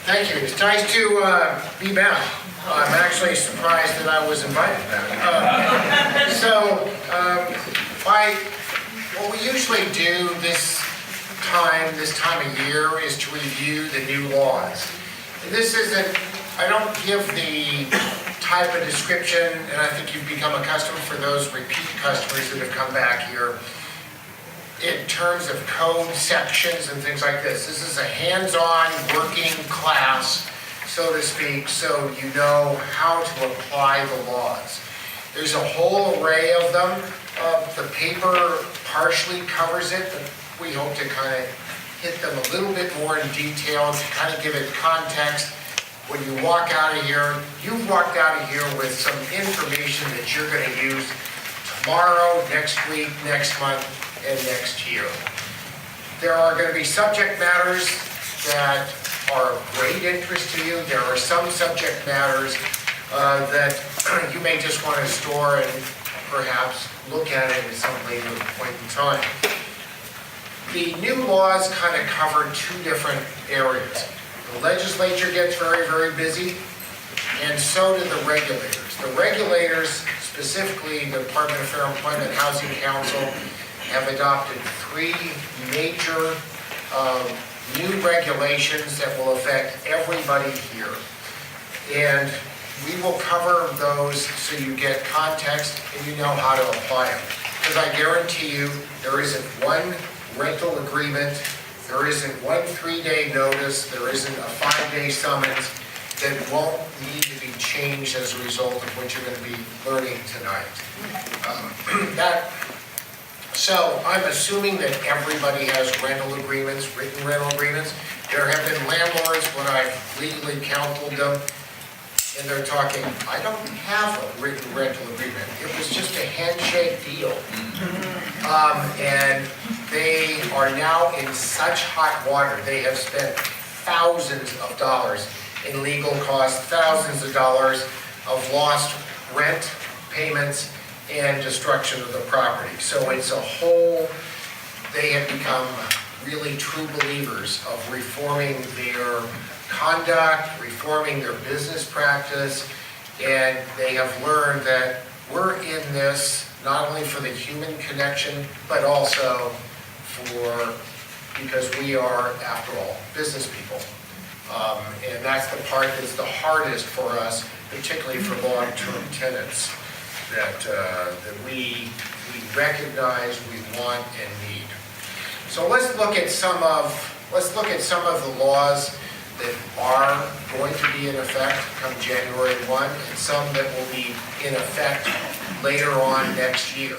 Thank you. It's nice to be back. I'm actually surprised that I was invited back. What we usually do this time of year is to review the new laws. And this isn't, I don't give the type of description, and I think you've become accustomed for those repeat customers that have come back here, in terms of code sections and things like this. This is a hands-on working class, so to speak, so you know how to apply the laws. There's a whole array of them. The paper partially covers it, but we hope to kind of hit them a little bit more in detail to kind of give it context. When you walk out of here, you've walked out of here with some information that you're going to use tomorrow, next week, next month, and next year. There are going to be subject matters that are of great interest to you. There are some subject matters that you may just want to store and perhaps look at it at some later point in time. The new laws kind of cover two different areas. The legislature gets very, very busy, and so do the regulators. The regulators, specifically the Department of Fair Employment and Housing Council, have adopted three major new regulations that will affect everybody here. And we will cover those so you get context and you know how to apply them. Because I guarantee you, there isn't one rental agreement, there isn't one 3-day notice, there isn't a 5-day summons that won't need to be changed as a result of what you're going to be learning tonight. So I'm assuming that everybody has rental agreements, written rental agreements. There have been landlords when I've legally counseled them, and they're talking, I don't have a written rental agreement. It was just a handshake deal. And they are now in such hot water. They have spent thousands of dollars in legal costs, thousands of dollars of lost rent payments and destruction of the property. So it's a whole, they have become really true believers of reforming their conduct, reforming their business practice, and they have learned that we're in this not only for the human connection, but also because we are, after all, business people. And that's the part that's the hardest for us, particularly for long-term tenants, that we recognize, we want, and need. So let's look at some of the laws that are going to be in effect come January 1, and some that will be in effect later on next year.